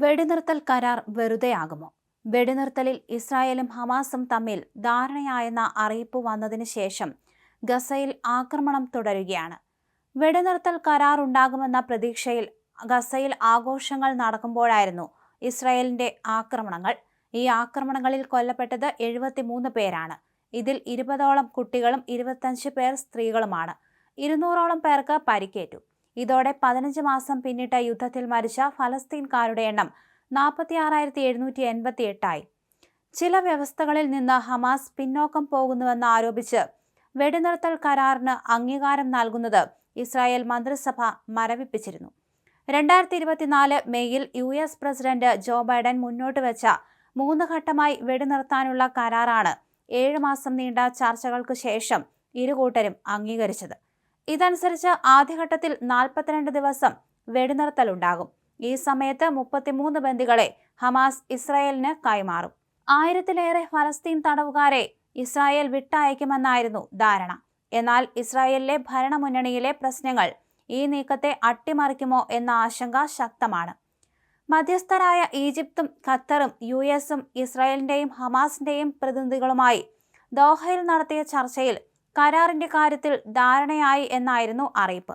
വെടിനിർത്തൽ കരാർ വെറുതെയാകുമോ? വെടിനിർത്തലിൽ ഇസ്രായേലും ഹമാസും തമ്മിൽ ധാരണയായെന്ന അറിയിപ്പ് വന്നതിന് ശേഷം ഗസയിൽ ആക്രമണം തുടരുകയാണ്. വെടിനിർത്തൽ കരാർ ഉണ്ടാകുമെന്ന പ്രതീക്ഷയിൽ ഗസയിൽ ആഘോഷങ്ങൾ നടക്കുമ്പോഴായിരുന്നു ഇസ്രായേലിന്റെ ആക്രമണങ്ങൾ. ഈ ആക്രമണങ്ങളിൽ കൊല്ലപ്പെട്ടത് 73 പേരാണ്. ഇതിൽ 20ഓളം കുട്ടികളും 25 പേർ സ്ത്രീകളുമാണ്. 200ഓളം പേർക്ക് പരിക്കേറ്റു. ഇതോടെ 15 മാസം പിന്നിട്ട യുദ്ധത്തിൽ മരിച്ച ഫലസ്തീൻകാരുടെ എണ്ണം 46,788 ആയി. ചില വ്യവസ്ഥകളിൽ നിന്ന് ഹമാസ് പിന്നോക്കം പോകുന്നുവെന്ന് ആരോപിച്ച് വെടിനിർത്തൽ കരാറിന് അംഗീകാരം നൽകുന്നത് ഇസ്രായേൽ മന്ത്രിസഭ മരവിപ്പിച്ചിരുന്നു. 2024 മെയ്യിൽ US പ്രസിഡന്റ് ജോ ബൈഡൻ മുന്നോട്ട് വെച്ച 3 ഘട്ടമായി വെടിനിർത്താനുള്ള കരാറാണ് 7 മാസം നീണ്ട ചർച്ചകൾക്ക് ശേഷം ഇരുകൂട്ടരും അംഗീകരിച്ചത്. ഇതനുസരിച്ച് ആദ്യഘട്ടത്തിൽ 42 ദിവസം വെടിനിർത്തലുണ്ടാകും. ഈ സമയത്ത് 33 ബന്ദികളെ ഹമാസ് ഇസ്രായേലിന് കൈമാറും. 1000-ലേറെ ഫലസ്തീൻ തടവുകാരെ ഇസ്രായേൽ വിട്ടയക്കുമെന്നായിരുന്നു ധാരണ. എന്നാൽ ഇസ്രായേലിലെ ഭരണമുന്നണിയിലെ പ്രശ്നങ്ങൾ ഈ നീക്കത്തെ അട്ടിമറിക്കുമോ എന്ന ആശങ്ക ശക്തമാണ്. മധ്യസ്ഥരായ ഈജിപ്തും ഖത്തറും US-ഉം ഇസ്രായേലിന്റെയും ഹമാസിന്റെയും പ്രതിനിധികളുമായി ദോഹയിൽ നടത്തിയ ചർച്ചയിൽ കരാറിന്റെ കാര്യത്തിൽ ധാരണയായി എന്നായിരുന്നു അറിയിപ്പ്.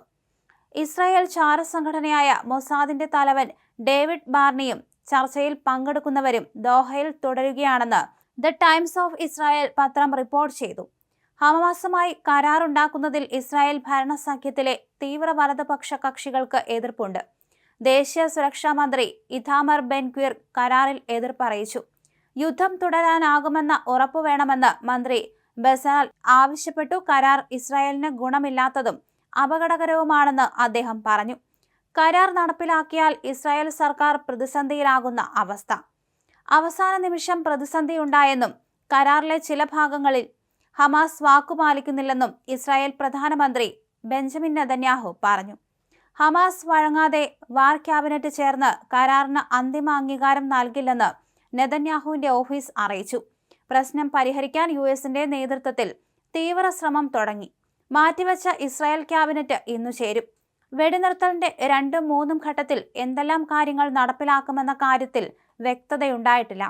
ഇസ്രായേൽ ചാരസംഘടനയായ മൊസാദിന്റെ തലവൻ ഡേവിഡ് ബാർണിയും ചർച്ചയിൽ പങ്കെടുക്കുന്നവരും ദോഹയിൽ തുടരുകയാണെന്ന് ദ ടൈംസ് ഓഫ് ഇസ്രായേൽ പത്രം റിപ്പോർട്ട് ചെയ്തു. ഹമാസുമായി കരാറുണ്ടാക്കുന്നതിൽ ഇസ്രായേൽ ഭരണസഖ്യത്തിലെ തീവ്ര വലതുപക്ഷ കക്ഷികൾക്ക് എതിർപ്പുണ്ട്. ദേശീയ സുരക്ഷാ മന്ത്രി ഇഥാമർ ബെൻ-ഗ്വിർ കരാറിൽ എതിർപ്പറിയിച്ചു. യുദ്ധം തുടരാനാകുമെന്ന ഉറപ്പു വേണമെന്ന് മന്ത്രി ബെസലൽ ആവശ്യപ്പെട്ടു. കരാർ ഇസ്രായേലിന് ഗുണമില്ലാത്തതും അപകടകരവുമാണെന്ന് അദ്ദേഹം പറഞ്ഞു. കരാർ നടപ്പിലാക്കിയാൽ ഇസ്രായേൽ സർക്കാർ പ്രതിസന്ധിയിലാകുന്ന അവസ്ഥ. അവസാന നിമിഷം പ്രതിസന്ധിയുണ്ടായെന്നും കരാറിലെ ചില ഭാഗങ്ങളിൽ ഹമാസ് വാക്കുപാലിക്കുന്നില്ലെന്നും ഇസ്രായേൽ പ്രധാനമന്ത്രി ബെഞ്ചമിൻ നെതന്യാഹു പറഞ്ഞു. ഹമാസ് വഴങ്ങാതെ വാർ ക്യാബിനറ്റ് ചേർന്ന് കരാറിന് അന്തിമ അംഗീകാരം നൽകില്ലെന്ന് നെതന്യാഹുവിന്റെ ഓഫീസ് അറിയിച്ചു. പ്രശ്നം പരിഹരിക്കാൻ US-ന്റെ നേതൃത്വത്തിൽ തീവ്ര ശ്രമം തുടങ്ങി. മാറ്റിവെച്ച ഇസ്രായേൽ ക്യാബിനറ്റ് ഇന്നു ചേരും. വെടിനിർത്തലിന്റെ 2ഉം 3ഉം ഘട്ടത്തിൽ എന്തെല്ലാം കാര്യങ്ങൾ നടപ്പിലാക്കുമെന്ന കാര്യത്തിൽ വ്യക്തതയുണ്ടായിട്ടില്ല.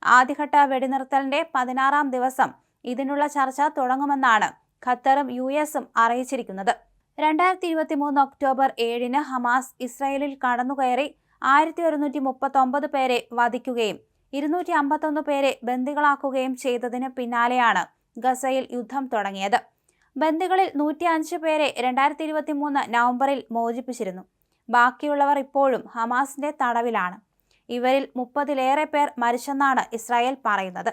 ആദ്യഘട്ട വെടിനിർത്തലിന്റെ 16-ാം ദിവസം ഇതിനുള്ള ചർച്ച തുടങ്ങുമെന്നാണ് ഖത്തറും US-ഉം അറിയിച്ചിരിക്കുന്നത്. 2023 ഒക്ടോബർ 7-ന് ഹമാസ് ഇസ്രായേലിൽ കടന്നുകയറി 1139 പേരെ വധിക്കുകയും 251 പേരെ ബന്ദികളാക്കുകയും ചെയ്തതിന് പിന്നാലെയാണ് ഗസയിൽ യുദ്ധം തുടങ്ങിയത്. ബന്ദികളിൽ 105 പേരെ 2023 നവംബറിൽ മോചിപ്പിച്ചിരുന്നു. ബാക്കിയുള്ളവർ ഇപ്പോഴും ഹമാസിന്റെ തടവിലാണ്. ഇവരിൽ 30-ലേറെ പേർ മരിച്ചെന്നാണ് ഇസ്രായേൽ പറയുന്നത്.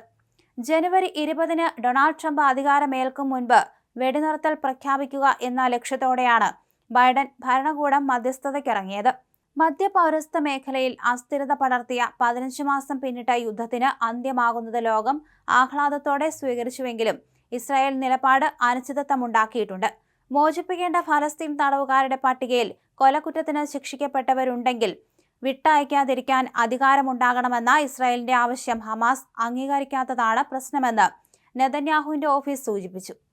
ജനുവരി 20-ന് ഡൊണാൾഡ് ട്രംപ് അധികാരമേൽക്കും മുൻപ് വെടിനിർത്തൽ പ്രഖ്യാപിക്കുക എന്ന ലക്ഷ്യത്തോടെയാണ് ബൈഡൻ ഭരണകൂടം മധ്യസ്ഥതയ്ക്കിറങ്ങിയത്. മധ്യപൗരസ്ത്യ മേഖലയിൽ അസ്ഥിരത പടർത്തിയ 15 മാസം പിന്നിട്ട യുദ്ധത്തിന് അന്ത്യമാകുന്നത് ലോകം ആഹ്ലാദത്തോടെ സ്വീകരിച്ചുവെങ്കിലും ഇസ്രായേൽ നിലപാട് അനിശ്ചിതത്വമുണ്ടാക്കിയിട്ടുണ്ട്. മോചിപ്പിക്കേണ്ട ഫലസ്തീൻ തടവുകാരുടെ പട്ടികയിൽ കൊലക്കുറ്റത്തിന് ശിക്ഷിക്കപ്പെട്ടവരുണ്ടെങ്കിൽ വിട്ടയക്കാതിരിക്കാൻ അധികാരമുണ്ടാകണമെന്ന ഇസ്രായേലിന്റെ ആവശ്യം ഹമാസ് അംഗീകരിക്കാത്തതാണ് പ്രശ്നമെന്ന് നെതന്യാഹുവിന്റെ ഓഫീസ് സൂചിപ്പിച്ചു.